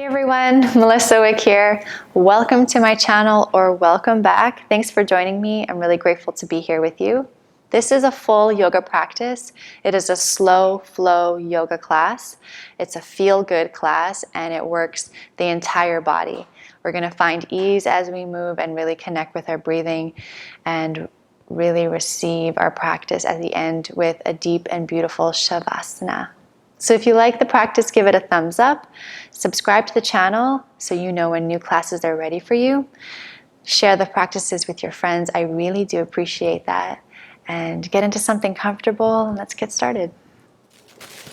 Hey everyone, Melissa Wick here. Welcome to my channel, or welcome back. Thanks for joining me. I'm really grateful to be here with you. This is a full yoga practice. It is a slow flow yoga class. It's a feel-good class and it works the entire body. We're going to find ease as we move and really connect with our breathing and really receive our practice at the end with a deep and beautiful Savasana. So if you like the practice, give it a thumbs up. Subscribe to the channel so you know when new classes are ready for you. Share the practices with your friends. I really do appreciate that. And get into something comfortable and let's get started.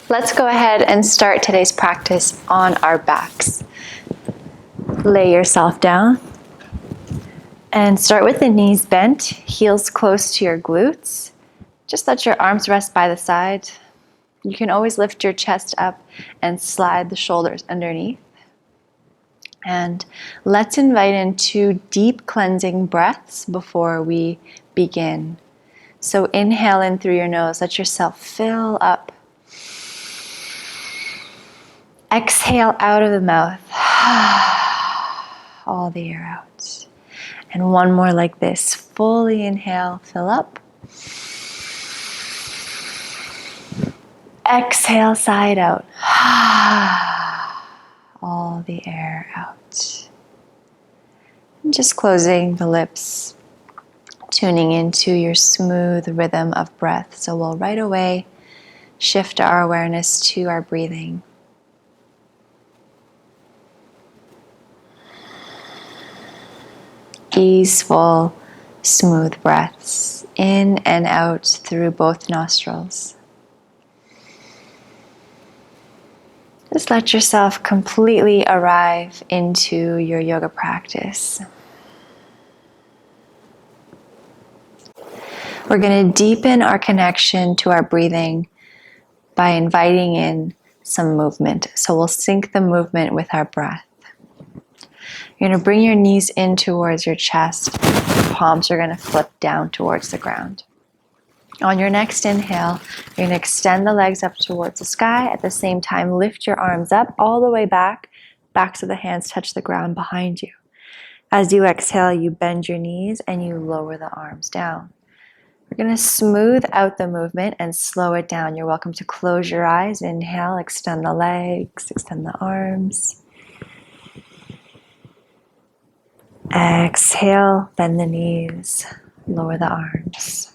Let's go ahead and start today's practice on our backs. Lay yourself down and start with the knees bent, heels close to your glutes. Just let your arms rest by the side. You can always lift your chest up and slide the shoulders underneath. And let's invite in 2 deep cleansing breaths before we begin. So inhale in through your nose, let yourself fill up. Exhale out of the mouth. All the air out. And one more like this. Fully inhale, fill up. Exhale, side out. All the air out. And just closing the lips, tuning into your smooth rhythm of breath. So we'll right away shift our awareness to our breathing. Easeful, smooth breaths in and out through both nostrils. Just let yourself completely arrive into your yoga practice. We're going to deepen our connection to our breathing by inviting in some movement. So we'll sync the movement with our breath. You're going to bring your knees in towards your chest. Your palms are going to flip down towards the ground. On your next inhale, you're going to extend the legs up towards the sky. At the same time, lift your arms up all the way back. Backs of the hands touch the ground behind you. As you exhale, you bend your knees and you lower the arms down. We're going to smooth out the movement and slow it down. You're welcome to close your eyes. Inhale, extend the legs, extend the arms. Exhale, bend the knees, lower the arms.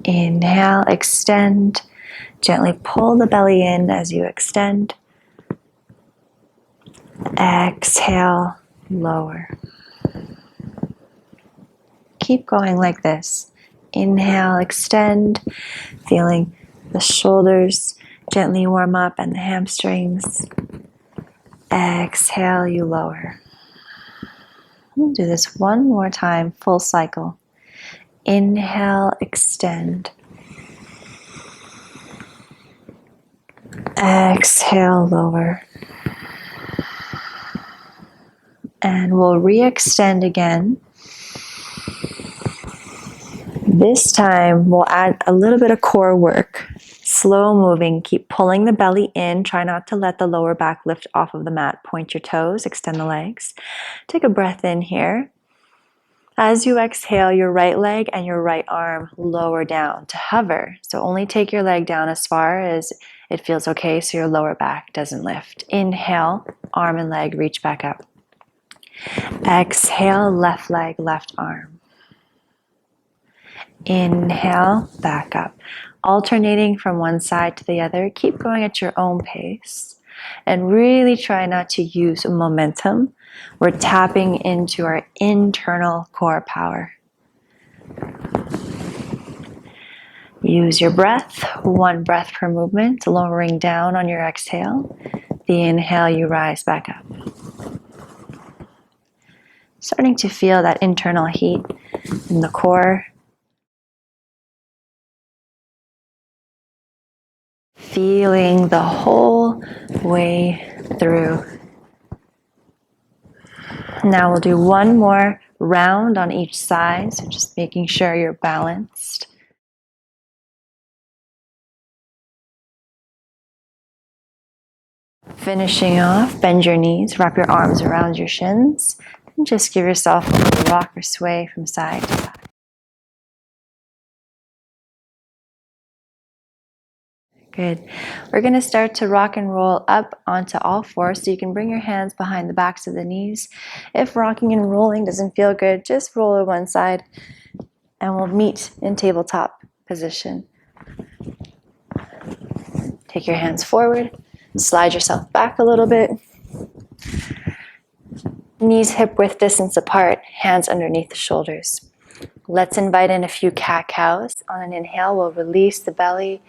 Inhale, extend. Gently pull the belly in as you extend. Exhale, lower. Keep going like this. Inhale, extend, feeling the shoulders gently warm up and the hamstrings. Exhale, you lower. We'll do this one more time, full cycle. Inhale, extend. Exhale, lower. And we'll re-extend again. This time we'll add a little bit of core work. Slow moving, keep pulling the belly in. Try not to let the lower back lift off of the mat. Point your toes, extend the legs. Take a breath in here. As you exhale, your right leg and your right arm lower down to hover. So only take your leg down as far as it feels okay so your lower back doesn't lift. Inhale, arm and leg reach back up. Exhale, left leg, left arm. Inhale, back up. Alternating from one side to the other. Keep going at your own pace. And really try not to use momentum. We're tapping into our internal core power. Use your breath, 1 breath per movement, lowering down on your exhale. The inhale, you rise back up. Starting to feel that internal heat in the core. Feeling the whole way through. Now we'll do one more round on each side, so just making sure you're balanced. Finishing off, bend your knees, wrap your arms around your shins, and just give yourself a little rock or sway from side to side. Good. We're going to start to rock and roll up onto all fours, so you can bring your hands behind the backs of the knees. If rocking and rolling doesn't feel good, just roll to one side and we'll meet in tabletop position. Take your hands forward, slide yourself back a little bit. Knees hip width distance apart, hands underneath the shoulders. Let's invite in a few cat-cows. On an inhale, we'll release the belly.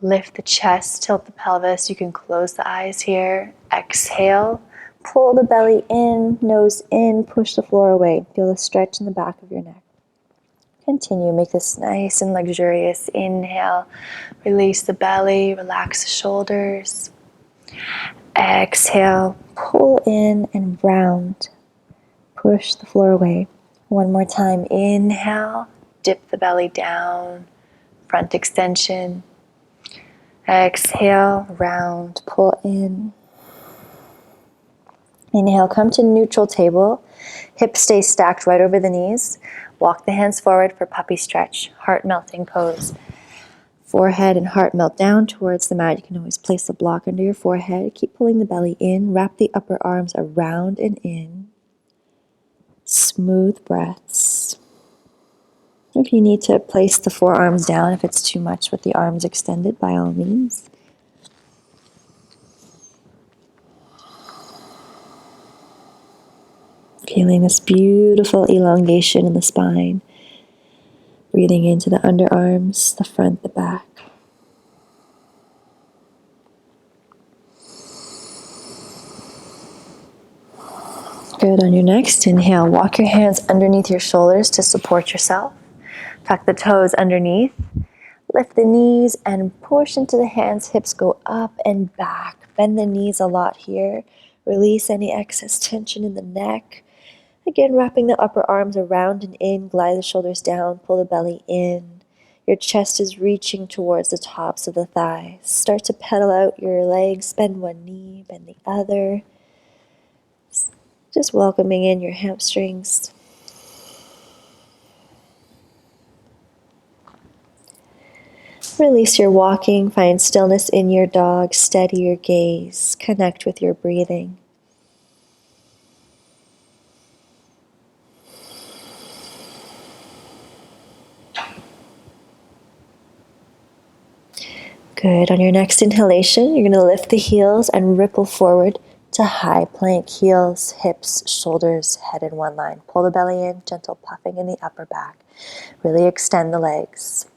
Lift the chest, tilt the pelvis. You can close the eyes here. Exhale, pull the belly in, nose in, push the floor away. Feel the stretch in the back of your neck. Continue, make this nice and luxurious. Inhale, release the belly, relax the shoulders. Exhale, pull in and round. Push the floor away. One more time. Inhale, dip the belly down, front extension. Exhale, round, pull in. Inhale, come to neutral table. Hips stay stacked right over the knees. Walk the hands forward for puppy stretch, heart melting pose. Forehead and heart melt down towards the mat. You can always place a block under your forehead. Keep pulling the belly in. Wrap the upper arms around and in. Smooth breaths. If you need to place the forearms down, if it's too much with the arms extended, by all means. Feeling this beautiful elongation in the spine. Breathing into the underarms, the front, the back. Good. On your next inhale, walk your hands underneath your shoulders to support yourself. Tuck the toes underneath. Lift the knees and push into the hands. Hips go up and back. Bend the knees a lot here. Release any excess tension in the neck. Again, wrapping the upper arms around and in. Glide the shoulders down. Pull the belly in. Your chest is reaching towards the tops of the thighs. Start to pedal out your legs. Bend one knee, bend the other. Just welcoming in your hamstrings. Release your walking. Find stillness in your dog. Steady your gaze. Connect with your breathing. Good. On your next inhalation, you're going to lift the heels and ripple forward to high plank. Heels, hips, shoulders, head in one line. Pull the belly in, gentle puffing in the upper back. Really extend the legs.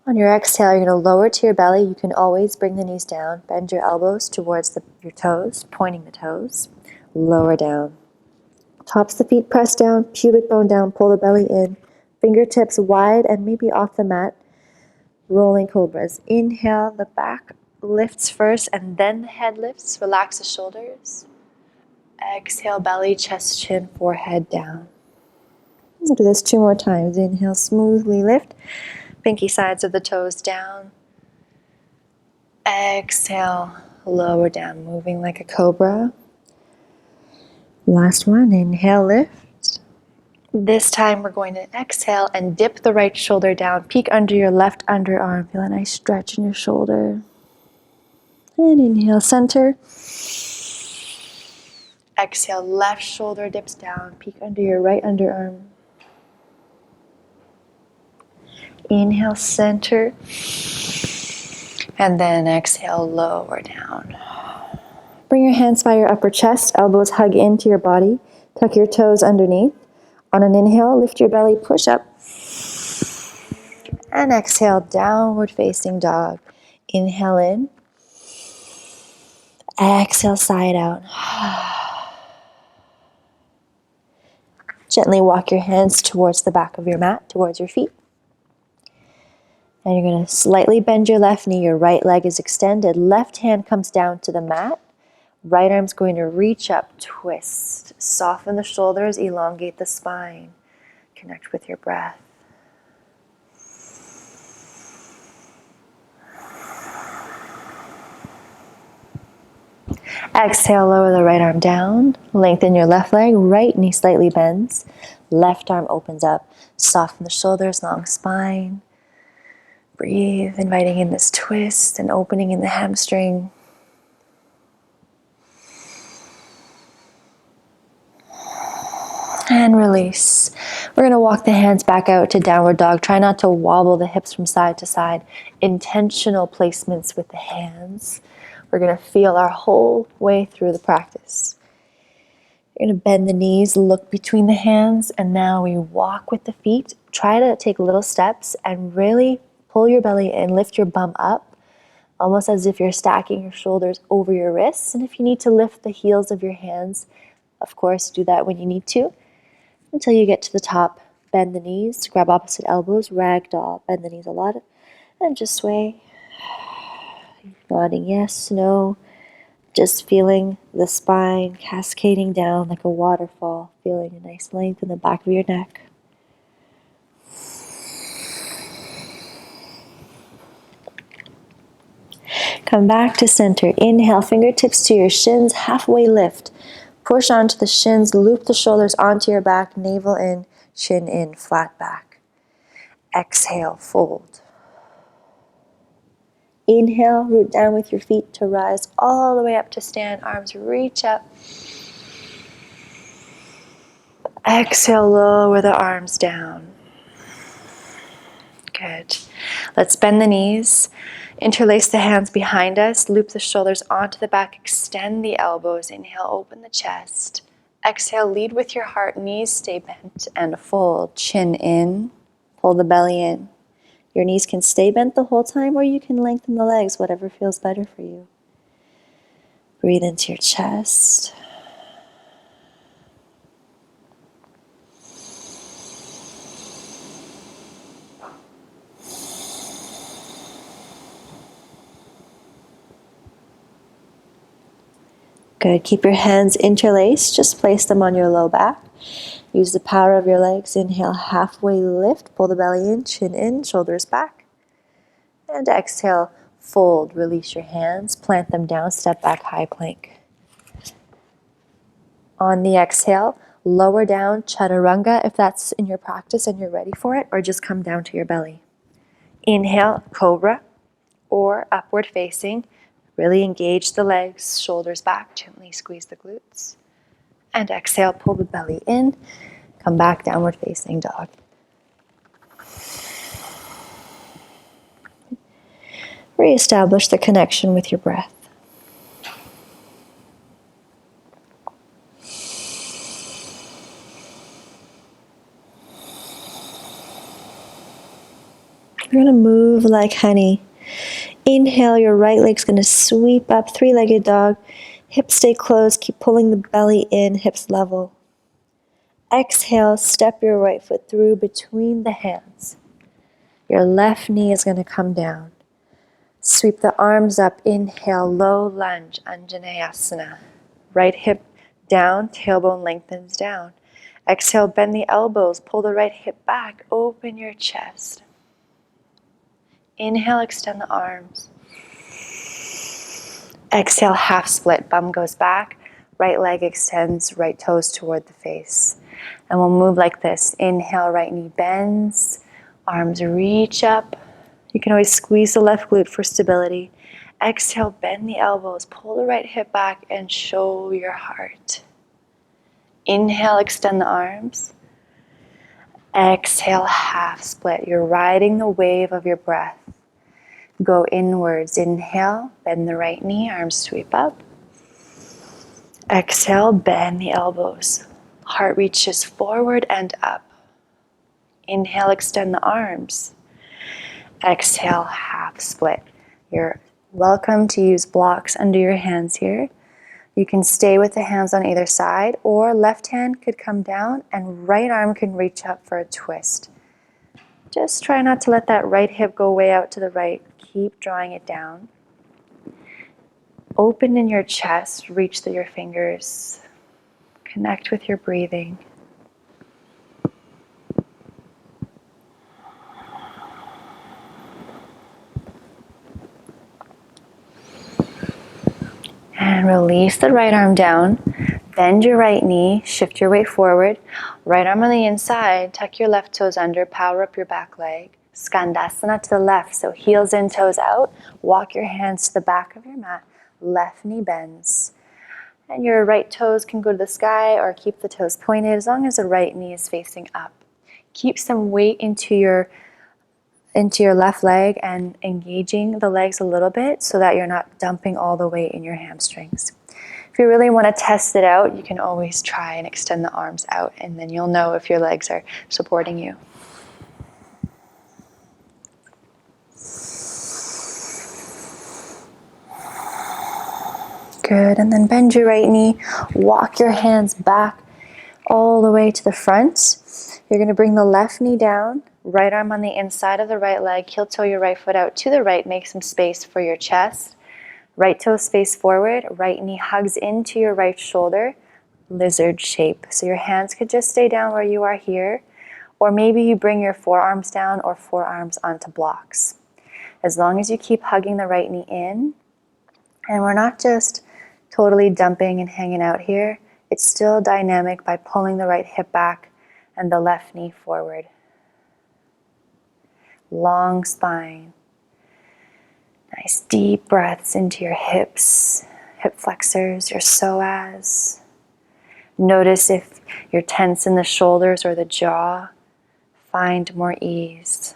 On your exhale, you're going to lower to your belly. You can always bring the knees down. Bend your elbows towards your toes, pointing the toes. Lower down. Tops of the feet press down, pubic bone down, pull the belly in. Fingertips wide and maybe off the mat. Rolling cobras. Inhale, the back lifts first and then the head lifts. Relax the shoulders. Exhale, belly, chest, chin, forehead down. We'll do this 2 more times. Inhale, smoothly lift. Pinky sides of the toes down. Exhale, lower down, moving like a cobra. Last one. Inhale, lift. This time we're going to exhale and dip the right shoulder down. Peek under your left underarm. Feel a nice stretch in your shoulder. And inhale, center. Exhale, left shoulder dips down. Peek under your right underarm. Inhale, center. And then exhale, lower down. Bring your hands by your upper chest. Elbows hug into your body. Tuck your toes underneath. On an inhale, lift your belly, push up. And exhale, downward facing dog. Inhale in. Exhale, side out. Gently walk your hands towards the back of your mat, towards your feet. And you're going to slightly bend your left knee. Your right leg is extended. Left hand comes down to the mat. Right arm's going to reach up, twist. Soften the shoulders, elongate the spine. Connect with your breath. Exhale, lower the right arm down. Lengthen your left leg. Right knee slightly bends. Left arm opens up. Soften the shoulders, long spine. Breathe, inviting in this twist and opening in the hamstring. And release. We're going to walk the hands back out to downward dog. Try not to wobble the hips from side to side. Intentional placements with the hands. We're going to feel our whole way through the practice. You're going to bend the knees, look between the hands, and now we walk with the feet. Try to take little steps and really pull your belly and lift your bum up, almost as if you're stacking your shoulders over your wrists. And if you need to lift the heels of your hands, of course, do that when you need to. Until you get to the top, bend the knees, grab opposite elbows, ragdoll, bend the knees a lot, and just sway. Nodding yes, no, just feeling the spine cascading down like a waterfall, feeling a nice length in the back of your neck. Come back to center. Inhale, fingertips to your shins, halfway lift. Push onto the shins, loop the shoulders onto your back, navel in, chin in, flat back. Exhale, fold. Inhale, root down with your feet to rise all the way up to stand. Arms reach up. Exhale, lower the arms down. Good. Let's bend the knees. Interlace the hands behind us. Loop the shoulders onto the back. Extend the elbows. Inhale, open the chest. Exhale, lead with your heart. Knees stay bent and fold. Chin in. Pull the belly in. Your knees can stay bent the whole time, or you can lengthen the legs, whatever feels better for you. Breathe into your chest. Good. Keep your hands interlaced. Just place them on your low back. Use the power of your legs. Inhale, halfway lift. Pull the belly in, shoulders back. And exhale, fold. Release your hands. Plant them down. Step back, high plank. On the exhale, lower down, chaturanga if that's in your practice and you're ready for it, or just come down to your belly. Inhale, cobra or upward facing. Really engage the legs, shoulders back, gently squeeze the glutes. And exhale, pull the belly in, come back, downward facing dog. Reestablish the connection with your breath. You're going to move like honey. Inhale, your right leg's going to sweep up, three-legged dog. Hips stay closed, keep pulling the belly in, hips level. Exhale, step your right foot through between the hands. Your left knee is going to come down. Sweep the arms up, inhale, low lunge, Anjaneyasana. Right hip down, tailbone lengthens down. Exhale, bend the elbows, pull the right hip back, open your chest. Inhale, extend the arms. Exhale, half split, bum goes back, right leg extends, right toes toward the face. And we'll move like this. Inhale, right knee bends, arms reach up. You can always squeeze the left glute for stability. Exhale, bend the elbows, pull the right hip back and show your heart. Inhale, extend the arms. Exhale, half split. You're riding the wave of your breath. Go inwards. Inhale, bend the right knee, arms sweep up. Exhale, bend the elbows. Heart reaches forward and up. Inhale, extend the arms. Exhale, half split. You're welcome to use blocks under your hands here. You can stay with the hands on either side, or left hand could come down and right arm can reach up for a twist. Just try not to let that right hip go way out to the right. Keep drawing it down. Open in your chest, reach through your fingers. Connect with your breathing. And release the right arm down. Bend your right knee, shift your weight forward. Right arm on the inside, tuck your left toes under, power up your back leg. Skandasana to the left, so heels in, toes out. Walk your hands to the back of your mat. Left knee bends. And your right toes can go to the sky or keep the toes pointed as long as the right knee is facing up. Keep some weight into your left leg and engaging the legs a little bit so that you're not dumping all the weight in your hamstrings. If you really want to test it out, you can always try and extend the arms out, and then you'll know if your legs are supporting you. Good, and then bend your right knee, walk your hands back all the way to the front. You're going to bring the left knee down, right arm on the inside of the right leg, heel toe your right foot out to the right, make some space for your chest. Right toe space forward, right knee hugs into your right shoulder, lizard shape. So your hands could just stay down where you are here, or maybe you bring your forearms down or forearms onto blocks. As long as you keep hugging the right knee in, and we're not just totally dumping and hanging out here, it's still dynamic by pulling the right hip back and the left knee forward. Long spine. Nice deep breaths into your hips, hip flexors, your psoas. Notice if you're tense in the shoulders or the jaw. Find more ease.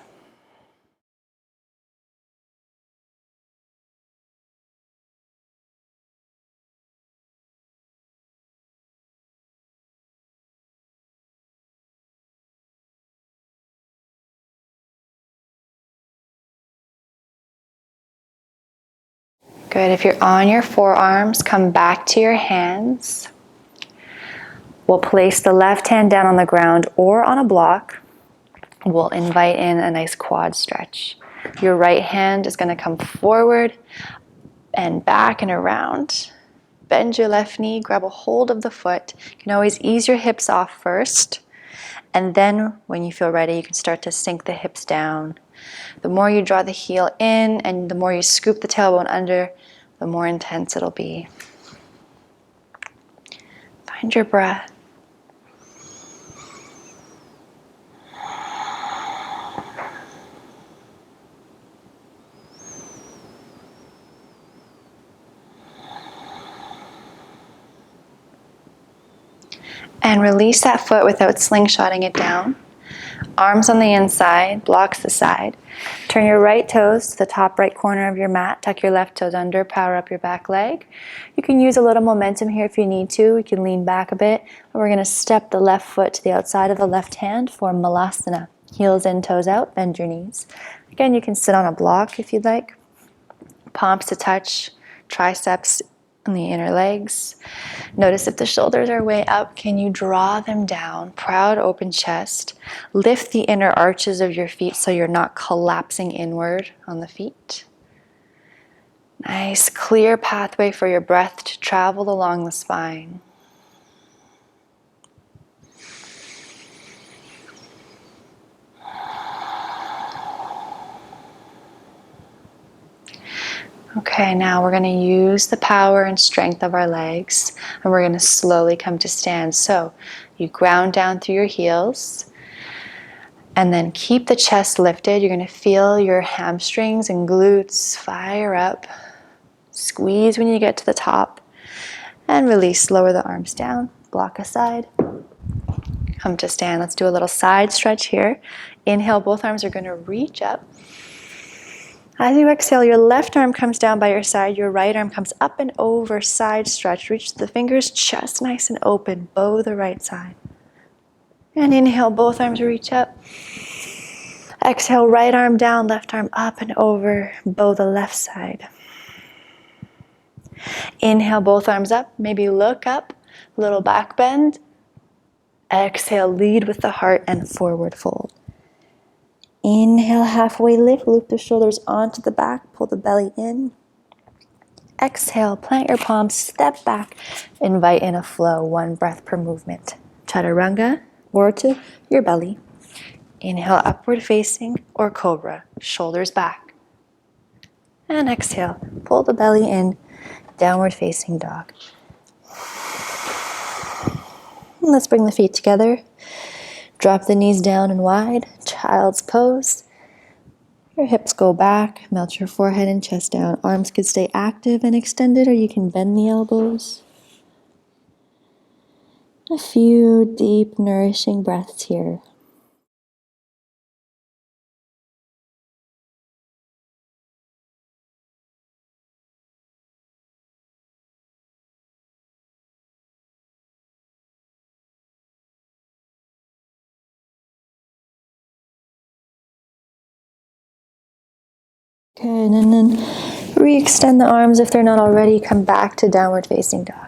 Good. If you're on your forearms, come back to your hands. We'll place the left hand down on the ground or on a block. We'll invite in a nice quad stretch. Your right hand is going to come forward and back and around. Bend your left knee, grab a hold of the foot. You can always ease your hips off first. And then when you feel ready, you can start to sink the hips down. The more you draw the heel in and the more you scoop the tailbone under, the more intense it'll be. Find your breath. And release that foot without slingshotting it down. Arms on the inside, blocks the side. Turn your right toes to the top right corner of your mat. Tuck your left toes under, power up your back leg. You can use a little momentum here if you need to. You can lean back a bit. And we're going to step the left foot to the outside of the left hand for Malasana. Heels in, toes out, bend your knees. Again, you can sit on a block if you'd like. Palms to touch, triceps on the inner legs. Notice if the shoulders are way up, can you draw them down? Proud open chest. Lift the inner arches of your feet so you're not collapsing inward on the feet. Nice clear pathway for your breath to travel along the spine. Okay, now we're going to use the power and strength of our legs, and we're going to slowly come to stand. So you ground down through your heels, and then keep the chest lifted. You're going to feel your hamstrings and glutes fire up. Squeeze when you get to the top, and release. Lower the arms down, block aside. Come to stand. Let's do a little side stretch here. Inhale, both arms are going to reach up. As you exhale, your left arm comes down by your side, your right arm comes up and over, side stretch. Reach the fingers, chest nice and open, bow the right side. And inhale, both arms reach up. Exhale, right arm down, left arm up and over, bow the left side. Inhale, both arms up, maybe look up, little back bend. Exhale, lead with the heart and forward fold. Inhale, halfway lift, loop the shoulders onto the back, pull the belly in. Exhale, plant your palms, step back, invite in a flow, one breath per movement. Chaturanga, or to your belly. Inhale, upward facing or cobra, shoulders back. And exhale, pull the belly in, Downward facing dog. And let's bring the feet together. Drop the knees down and wide. Child's pose. Your hips go back. Melt your forehead and chest down. Arms could stay active and extended, or you can bend the elbows. A few deep, nourishing breaths here. Good, and then re-extend the arms if they're not already. Come back to downward facing dog.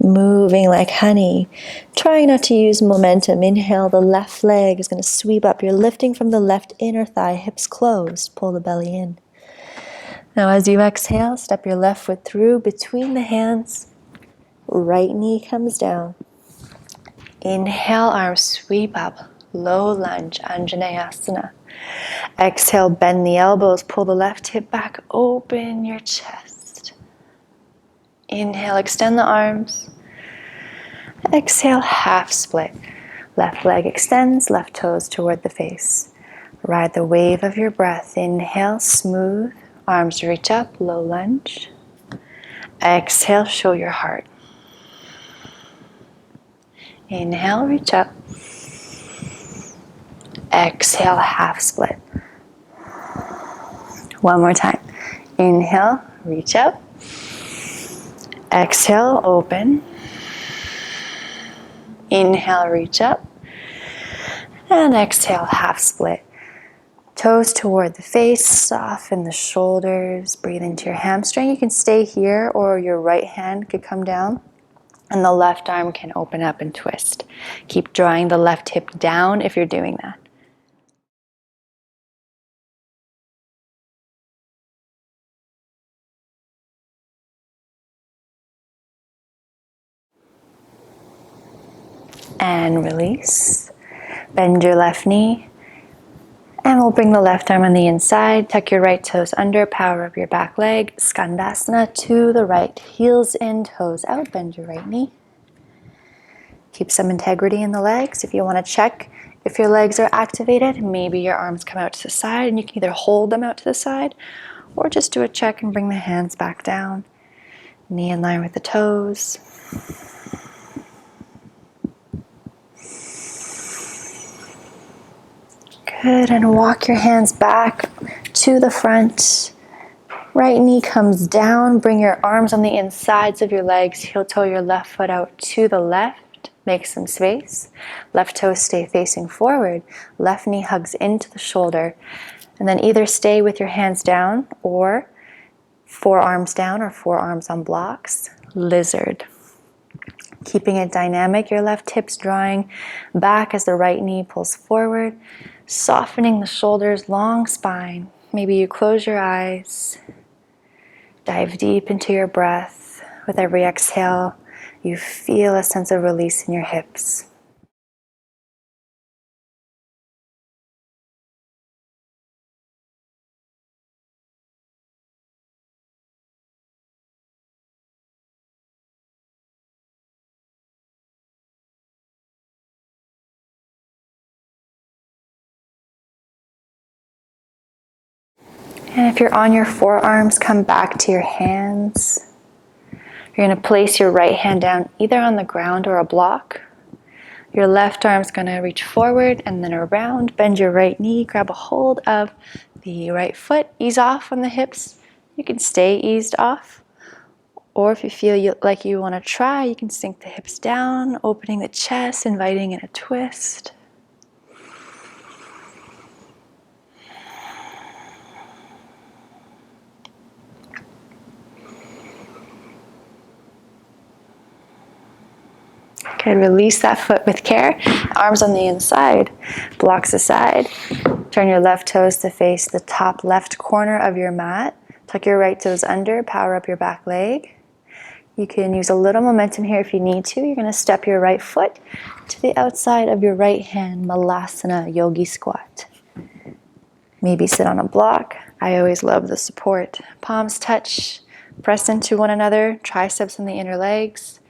Moving like honey. Trying not to use momentum. Inhale, the left leg is going to sweep up. You're lifting from the left inner thigh, hips closed. Pull the belly in. Now as you exhale, step your left foot through between the hands. Right knee comes down. Inhale, arms sweep up. Low lunge, Anjaneyasana. Exhale, bend the elbows, pull the left hip back, open your chest. Inhale, extend the arms. Exhale, half split. Left leg extends, left toes toward the face. Ride the wave of your breath. Inhale, smooth. Arms reach up, low lunge. Exhale, show your heart. Inhale, reach up. Exhale, half split. One more time. Inhale, reach up. Exhale, open. Inhale, reach up. And exhale, half split. Toes toward the face, soften the shoulders, breathe into your hamstring. You can stay here, or your right hand could come down and the left arm can open up and twist. Keep drawing the left hip down if you're doing that. And release. Bend your left knee. And we'll bring the left arm on the inside. Tuck your right toes under. Power up your back leg. Skandasana to the right. Heels in, toes out. Bend your right knee. Keep some integrity in the legs. If you want to check if your legs are activated, maybe your arms come out to the side and you can either hold them out to the side or just do a check and bring the hands back down. Knee in line with the toes. Good, and walk your hands back to the front. Right knee comes down. Bring your arms on the insides of your legs. Heel toe your left foot out to the left. Make some space. Left toes stay facing forward. Left knee hugs into the shoulder. And then either stay with your hands down or forearms down or forearms on blocks. Lizard. Keeping it dynamic, your left hip's drawing back as the right knee pulls forward. Softening the shoulders, long spine. Maybe you close your eyes. Dive deep into your breath. With every exhale, you feel a sense of release in your hips. And if you're on your forearms, come back to your hands. You're going to place your right hand down either on the ground or a block. Your left arm's going to reach forward and then around. Bend your right knee, grab a hold of the right foot, ease off on the hips. You can stay eased off. Or if you feel like you want to try, you can sink the hips down, opening the chest, inviting in a twist. Good, release that foot with care. Arms on the inside, blocks aside. Turn your left toes to face the top left corner of your mat. Tuck your right toes under, power up your back leg. You can use a little momentum here if you need to. You're going to step your right foot to the outside of your right hand, Malasana, Yogi squat. Maybe sit on a block. I always love the support. Palms touch, press into one another, triceps in the inner legs.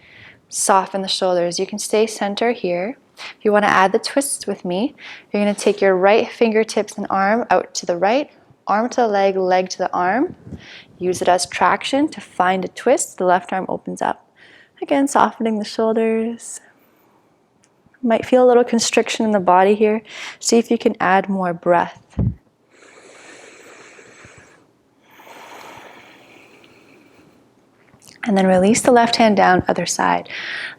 Soften the shoulders. You can stay center here. If you want to add the twists with me, you're going to take your right fingertips and arm out to the right, arm to the leg, leg to the arm. Use it as traction to find a twist. The left arm opens up. Again, softening the shoulders. Might feel a little constriction in the body here. See if you can add more breath. And then release the left hand down, other side.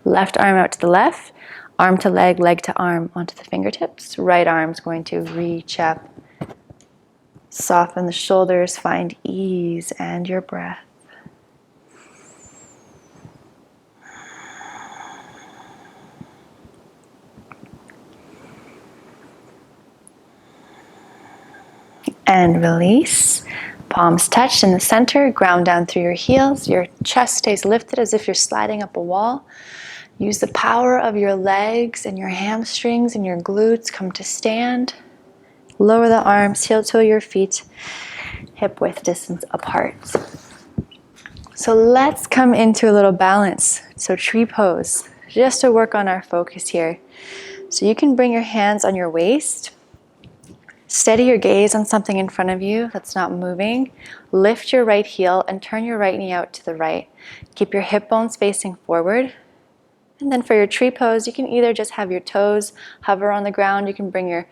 Left arm out to the left, arm to leg, leg to arm onto the fingertips. Right arm's going to reach up. Soften the shoulders, find ease and your breath. And release. Palms touch in the center, ground down through your heels. Your chest stays lifted as if you're sliding up a wall. Use the power of your legs and your hamstrings and your glutes. Come to stand. Lower the arms, heel toe your feet, hip width distance apart. So let's come into a little balance. So tree pose, just to work on our focus here. So you can bring your hands on your waist. Steady your gaze on something in front of you that's not moving. Lift your right heel and turn your right knee out to the right. Keep your hip bones facing forward. And then for your tree pose, you can either just have your toes hover on the ground, you can bring your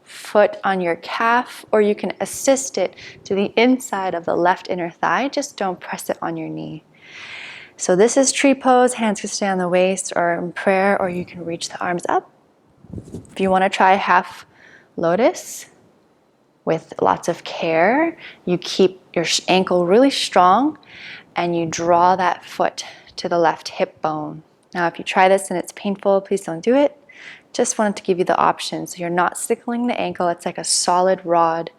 foot on your calf, or you can assist it to the inside of the left inner thigh. Just don't press it on your knee. So this is tree pose. Hands can stay on the waist or in prayer, or you can reach the arms up. If you want to try half lotus, with lots of care, you keep your ankle really strong and you draw that foot to the left hip bone. Now, if you try this and it's painful, please don't do it. Just wanted to give you the option. So you're not sickling the ankle. It's like a solid rod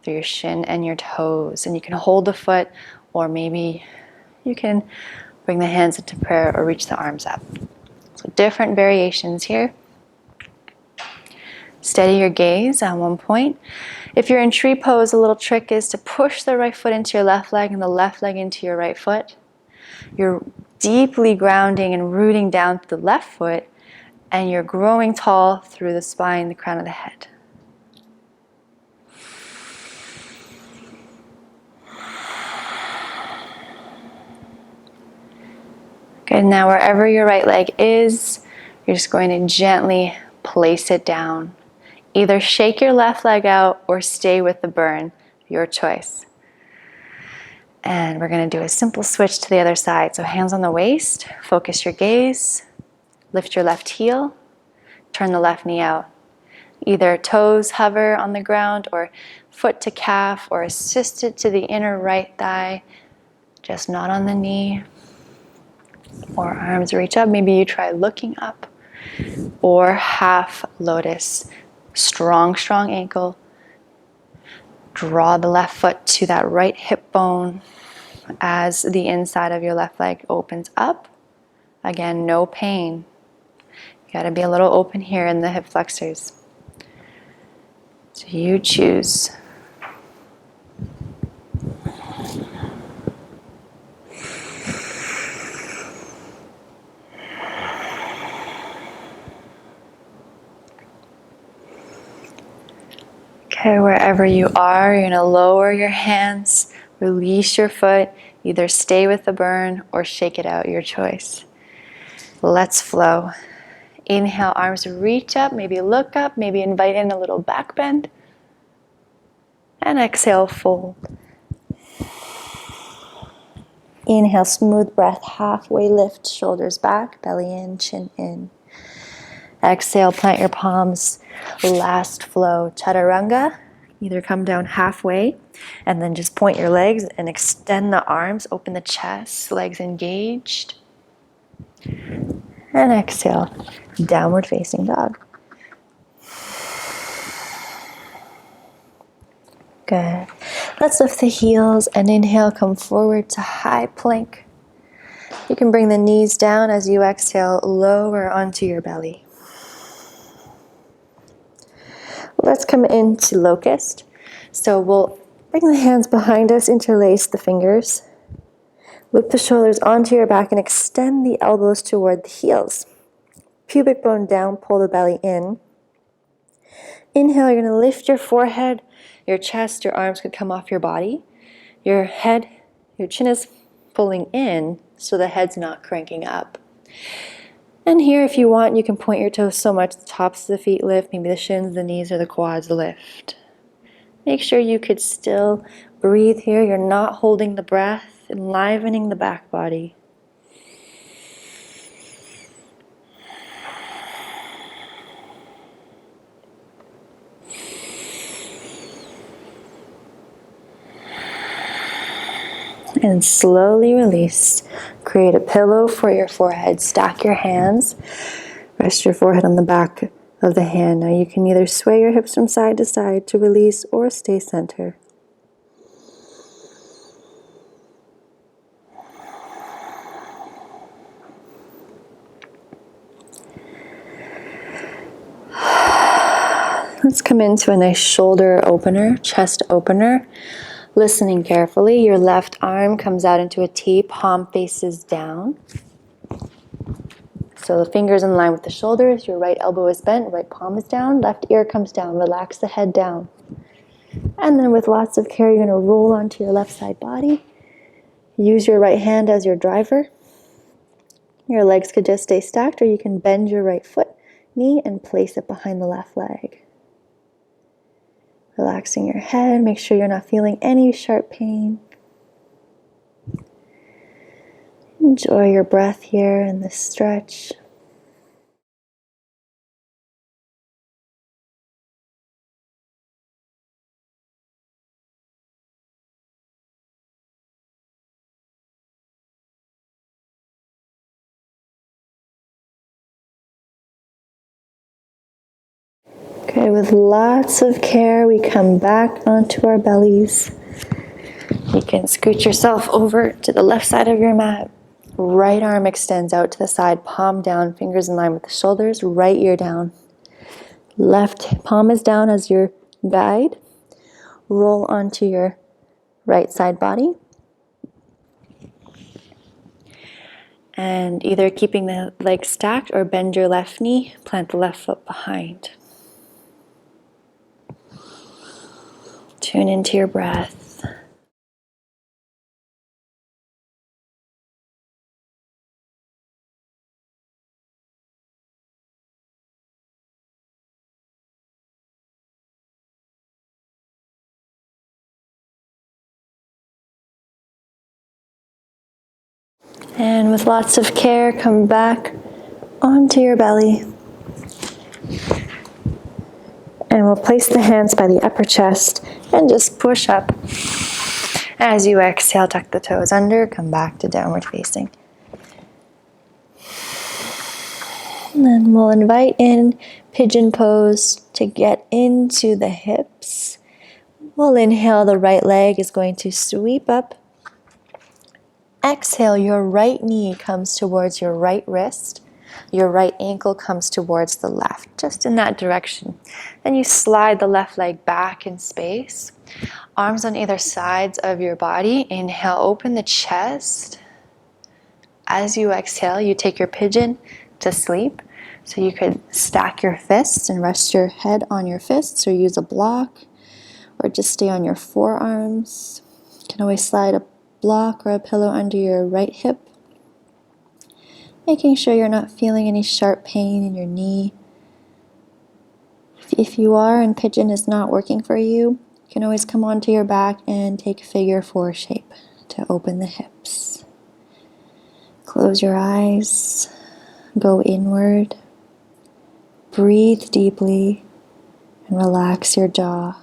through your shin and your toes. And you can hold the foot, or maybe you can bring the hands into prayer or reach the arms up. So different variations here. Steady your gaze at one point. If you're in tree pose, a little trick is to push the right foot into your left leg and the left leg into your right foot. You're deeply grounding and rooting down to the left foot, and you're growing tall through the spine, the crown of the head. Good, now wherever your right leg is, you're just going to gently place it down. Either shake your left leg out or stay with the burn, your choice. And we're going to do a simple switch to the other side. So hands on the waist, focus your gaze, lift your left heel, turn the left knee out. Either toes hover on the ground or foot to calf, or assist it to the inner right thigh, just not on the knee. Or arms reach up. Maybe you try looking up, or half lotus. Strong, strong ankle. Draw the left foot to that right hip bone as the inside of your left leg opens up. Again, no pain. You gotta be a little open here in the hip flexors. So you choose. Okay, wherever you are, you're going to lower your hands, release your foot, either stay with the burn or shake it out, your choice. Let's flow. Inhale, arms reach up, maybe look up, maybe invite in a little back bend. And exhale, fold. Inhale, smooth breath, halfway lift, shoulders back, belly in, chin in. Exhale, plant your palms. Last flow, chaturanga. Either come down halfway and then just point your legs and extend the arms, open the chest, legs engaged. And exhale, downward facing dog. Good. Let's lift the heels and inhale, come forward to high plank. You can bring the knees down as you exhale, lower onto your belly. Let's come into locust. So we'll Bring the hands behind us, interlace the fingers. Loop the shoulders onto your back and extend the elbows toward the heels. Pubic bone down, pull the belly in. Inhale, you're going to lift your forehead, your chest, your arms could come off your body. Your head, your chin is pulling in so the head's not cranking up. And here, if you want, you can point your toes so much the tops of the feet lift, maybe the shins, the knees, or the quads lift. Make sure you could still breathe here. You're not holding the breath, enlivening the back body. And slowly release. Create a pillow for your forehead. Stack your hands. Rest your forehead on the back of the hand. Now you can either sway your hips from side to side to release or stay center. Let's come into a nice shoulder opener, chest opener. Listening carefully, your left arm comes out into a T, palm faces down. So the fingers in line with the shoulders, your right elbow is bent, right palm is down, left ear comes down, relax the head down. And then with lots of care, you're going to roll onto your left side body. Use your right hand as your driver. Your legs could just stay stacked, or you can bend your right foot, knee, and place it behind the left leg. Relaxing your head, make sure you're not feeling any sharp pain. Enjoy your breath here and this stretch. Okay, with lots of care, we come back onto our bellies. You can scoot yourself over to the left side of your mat. Right arm extends out to the side, palm down, fingers in line with the shoulders, right ear down. Left palm is down as your guide. Roll onto your right side body. And either keeping the legs stacked or bend your left knee, plant the left foot behind. Tune into your breath. And with lots of care, come back onto your belly. And we'll place the hands by the upper chest and just push up. As you exhale, tuck the toes under, come back to downward facing. And then we'll invite in pigeon pose to get into the hips. We'll inhale, the right leg is going to sweep up. Exhale, your right knee comes towards your right wrist. Your right ankle comes towards the left, just in that direction. Then you slide the left leg back in space. Arms on either sides of your body. Inhale, open the chest. As you exhale, you take your pigeon to sleep. So you could stack your fists and rest your head on your fists, or use a block, or just stay on your forearms. You can always slide a block or a pillow under your right hip, making sure you're not feeling any sharp pain in your knee. If you are and pigeon is not working for you, you can always come onto your back and take a figure 4 shape to open the hips. Close your eyes, go inward, breathe deeply, and relax your jaw.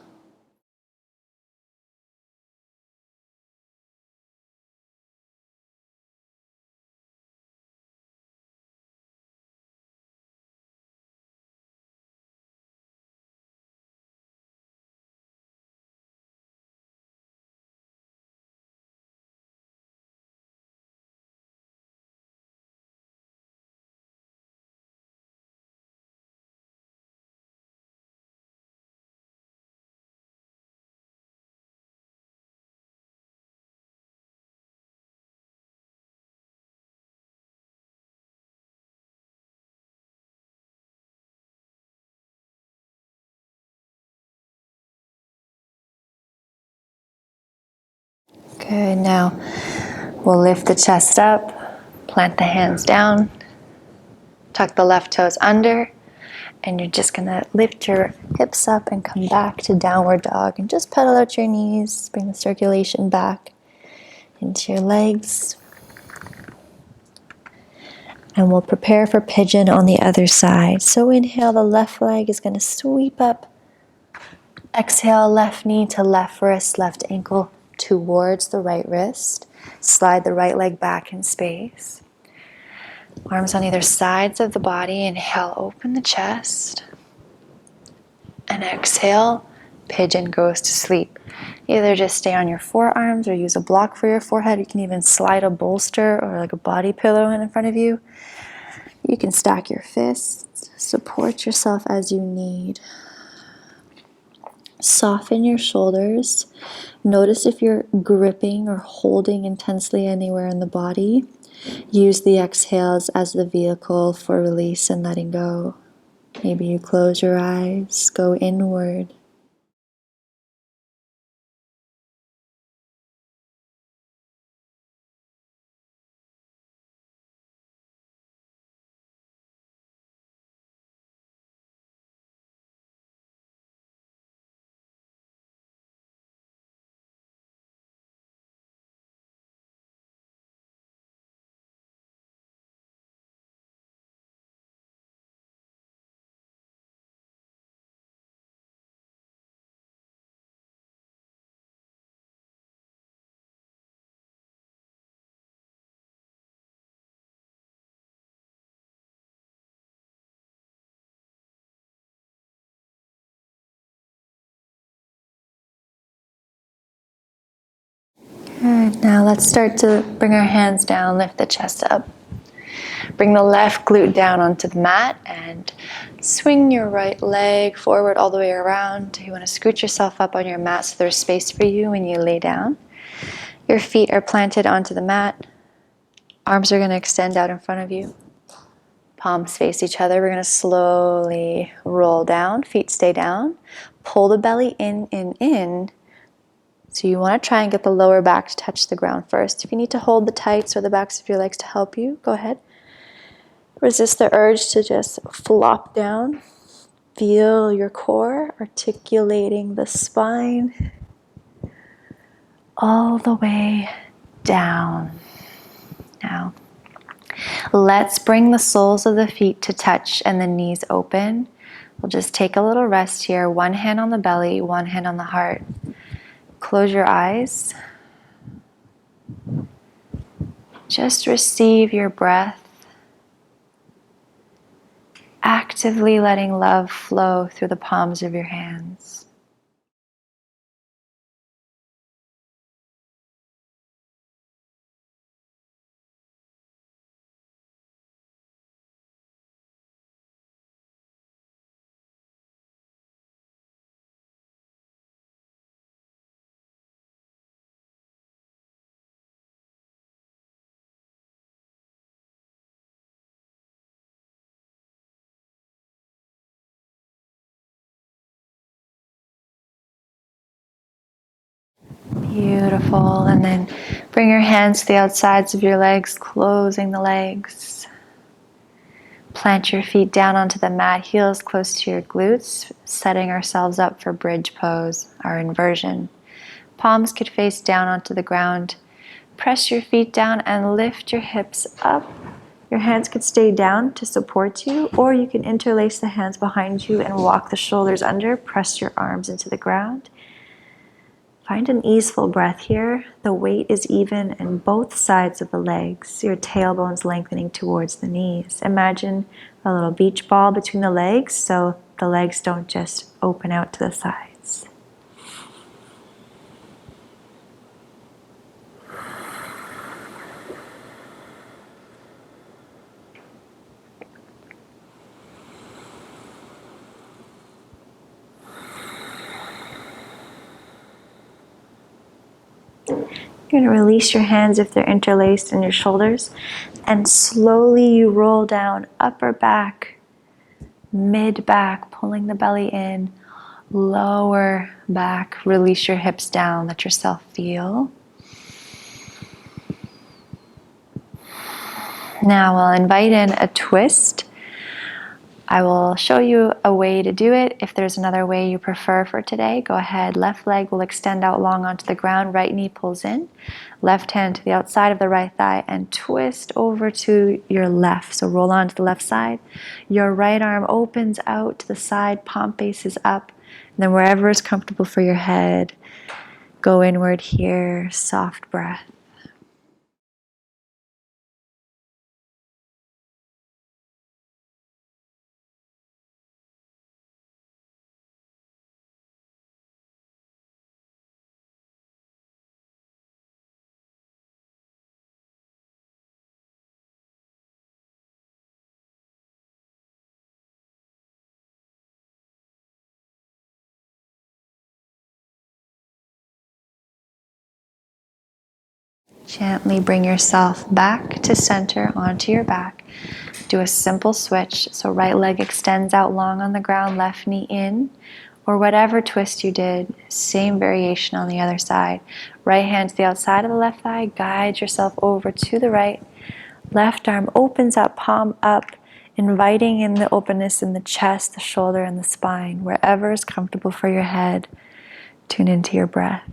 Good. Now we'll lift the chest up, plant the hands down, tuck the left toes under, and you're just gonna lift your hips up and come back to downward dog and just pedal out your knees, bring the circulation back into your legs. And we'll prepare for pigeon on the other side. So inhale, the left leg is gonna sweep up. Exhale, left knee to left wrist, left ankle towards the right wrist. Slide the right leg back in space. Arms on either sides of the body. Inhale, open the chest. And exhale, pigeon goes to sleep. Either just stay on your forearms or use a block for your forehead. You can even slide a bolster or like a body pillow in front of you. You can stack your fists, support yourself as you need. Soften your shoulders. Notice if you're gripping or holding intensely anywhere in the body. Use the exhales as the vehicle for release and letting go. Maybe you close your eyes, go inward. Good. Now let's start to bring our hands down, lift the chest up. Bring the left glute down onto the mat and swing your right leg forward all the way around. You want to scoot yourself up on your mat so there's space for you when you lay down. Your feet are planted onto the mat. Arms are going to extend out in front of you. Palms face each other. We're going to slowly roll down. Feet stay down. Pull the belly in. So you want to try and get the lower back to touch the ground first. If you need to hold the tights or the backs of your legs to help you, go ahead. Resist the urge to just flop down. Feel your core articulating the spine all the way down. Now, let's bring the soles of the feet to touch and the knees open. We'll just take a little rest here. One hand on the belly, one hand on the heart. Close your eyes. Just receive your breath. Actively letting love flow through the palms of your hands. Beautiful. And then bring your hands to the outsides of your legs, closing the legs. Plant your feet down onto the mat, heels close to your glutes, setting ourselves up for bridge pose, our inversion. Palms could face down onto the ground. Press your feet down and lift your hips up. Your hands could stay down to support you, or you can interlace the hands behind you and walk the shoulders under. Press your arms into the ground. Find an easeful breath here. The weight is even in both sides of the legs. Your tailbone's lengthening towards the knees. Imagine a little beach ball between the legs so the legs don't just open out to the sides. You're going to release your hands if they're interlaced in your shoulders, and slowly you roll down, upper back, mid back, pulling the belly in, lower back, release your hips down, let yourself feel. Now we'll invite in a twist. I will show you a way to do it. If there's another way you prefer for today, go ahead. Left leg will extend out long onto the ground. Right knee pulls in. Left hand to the outside of the right thigh and twist over to your left. So roll on to the left side. Your right arm opens out to the side, palm faces up. And then wherever is comfortable for your head, go inward here, soft breath. Gently bring yourself back to center onto your back. Do a simple switch. So right leg extends out long on the ground, left knee in, or whatever twist you did, same variation on the other side. Right hand to the outside of the left thigh, guide yourself over to the right. Left arm opens up, palm up, inviting in the openness in the chest, the shoulder, and the spine. Wherever is comfortable for your head, tune into your breath.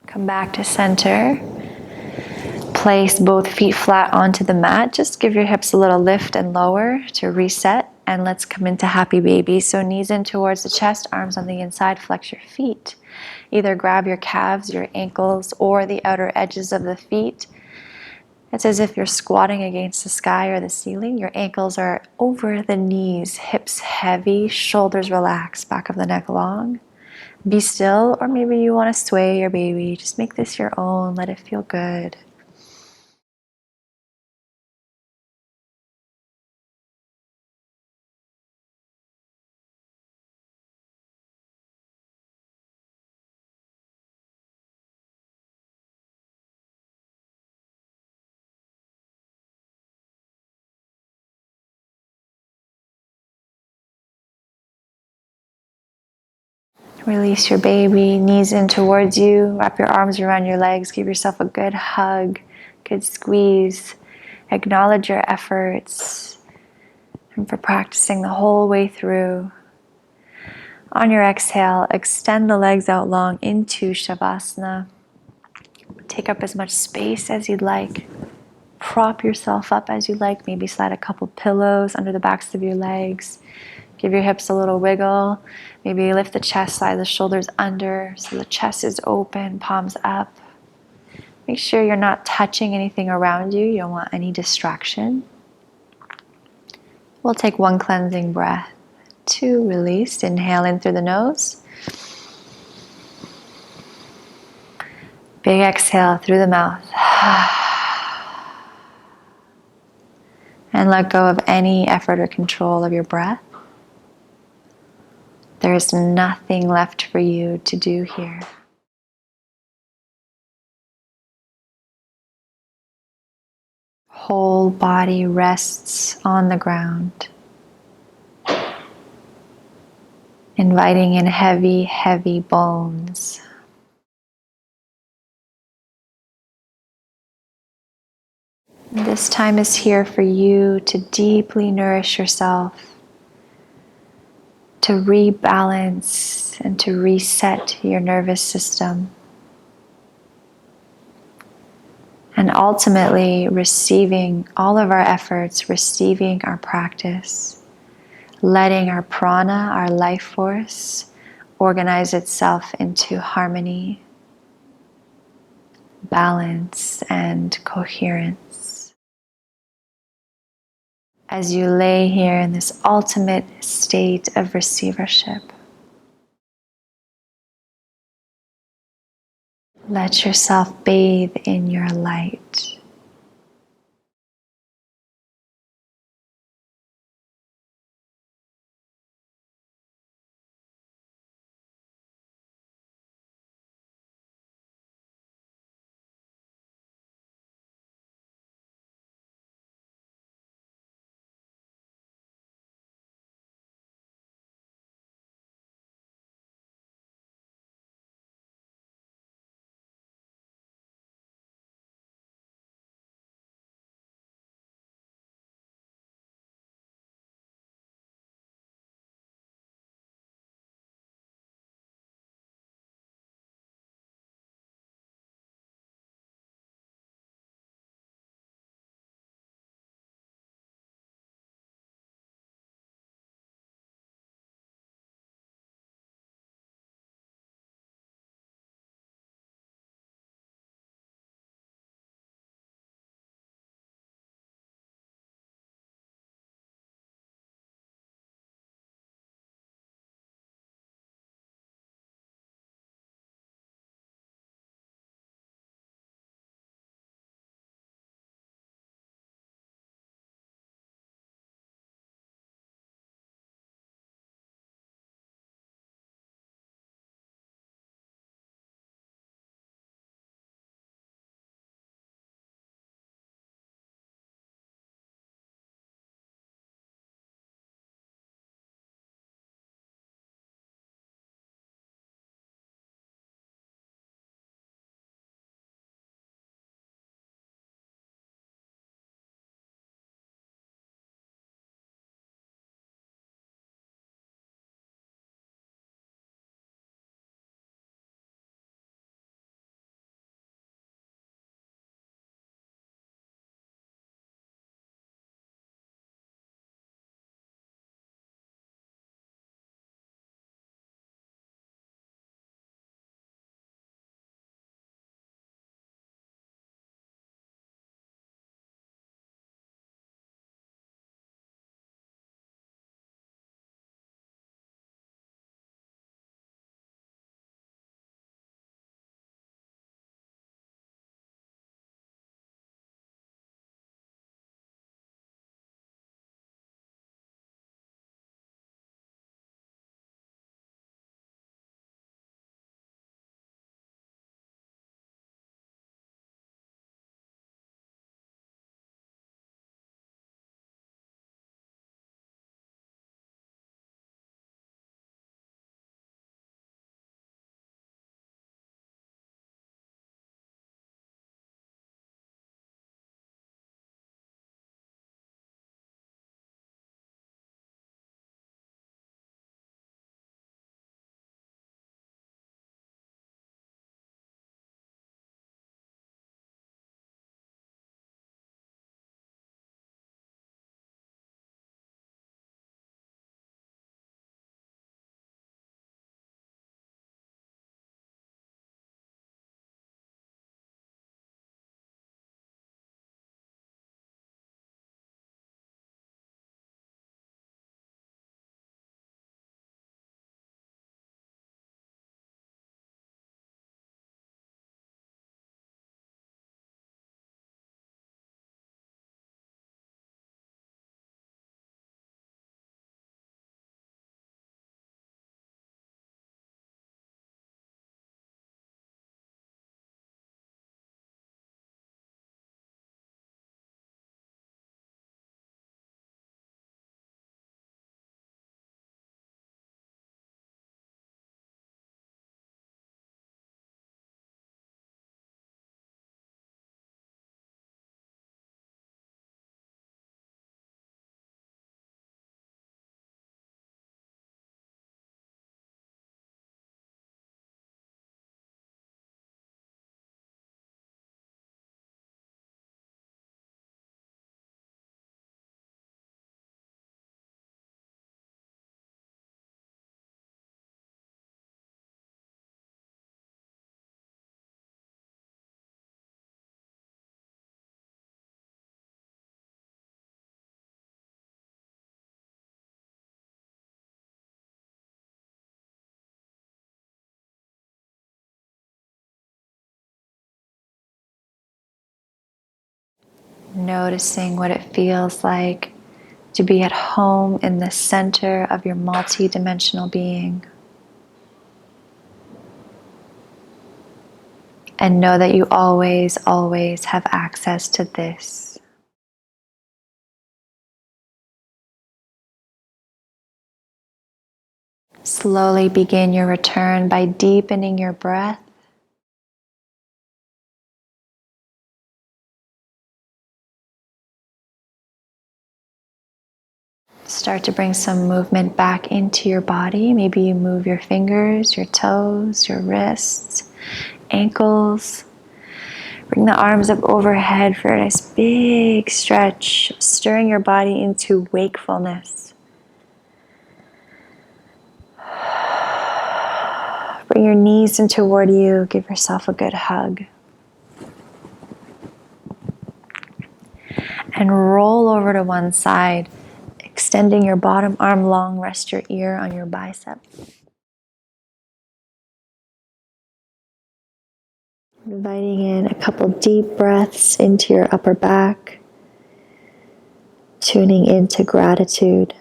Come back to center. Place both feet flat onto the mat. Just give your hips a little lift and lower to reset. And let's come into happy baby. So knees in towards the chest, arms on the inside, flex your feet. Either grab your calves, your ankles, or the outer edges of the feet. It's as if you're squatting against the sky or the ceiling. Your ankles are over the knees, hips heavy, shoulders relaxed, back of the neck long. Be still, or maybe you want to sway your baby. Just make this your own. Let it feel good. Release your baby, knees in towards you. Wrap your arms around your legs. Give yourself a good hug, good squeeze. Acknowledge your efforts and for practicing the whole way through. On your exhale, extend the legs out long into Savasana. Take up as much space as you'd like. Prop yourself up as you like. Maybe slide a couple pillows under the backs of your legs. Give your hips a little wiggle. Maybe lift the chest, slide the shoulders under so the chest is open, palms up. Make sure you're not touching anything around you. You don't want any distraction. We'll take one cleansing breath. 2, release. Inhale in through the nose. Big exhale through the mouth. And let go of any effort or control of your breath. There is nothing left for you to do here. Whole body rests on the ground, inviting in heavy, heavy bones. This time is here for you to deeply nourish yourself, to rebalance and to reset your nervous system. And ultimately receiving all of our efforts, receiving our practice, letting our prana, our life force, organize itself into harmony, balance, and coherence. As you lay here in this ultimate state of receivership, let yourself bathe in your light. Noticing what it feels like to be at home in the center of your multi-dimensional being. And know that you always, always have access to this. Slowly begin your return by deepening your breath. Start to bring some movement back into your body. Maybe you move your fingers, your toes, your wrists, ankles. Bring the arms up overhead for a nice big stretch, stirring your body into wakefulness. Bring your knees in toward you. Give yourself a good hug. And roll over to one side. Extending your bottom arm long, rest your ear on your bicep. Inviting in a couple deep breaths into your upper back. Tuning into gratitude.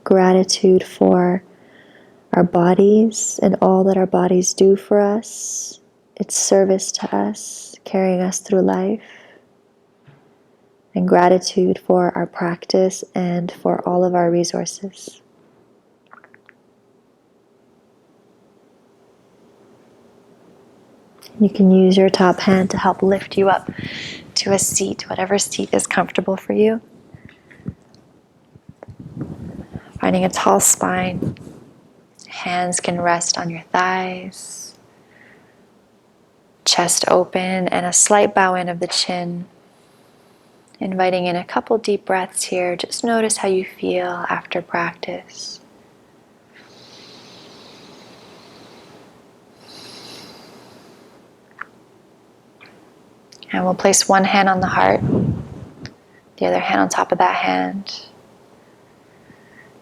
Gratitude for our bodies and all that our bodies do for us. Its service to us, carrying us through life. And gratitude for our practice and for all of our resources. You can use your top hand to help lift you up to a seat, whatever seat is comfortable for you. Finding a tall spine. Hands can rest on your thighs. Chest open and a slight bow in of the chin. Inviting in a couple deep breaths here. Just notice how you feel after practice. And we'll place one hand on the heart, the other hand on top of that hand.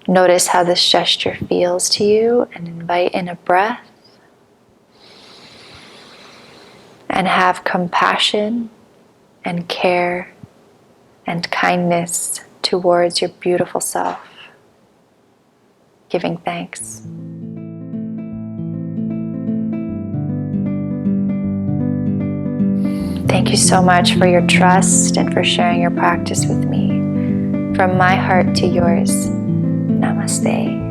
Notice how this gesture feels to you and invite in a breath. And have compassion and care and kindness towards your beautiful self. Giving thanks. Thank you so much for your trust and for sharing your practice with me. From my heart to yours, namaste.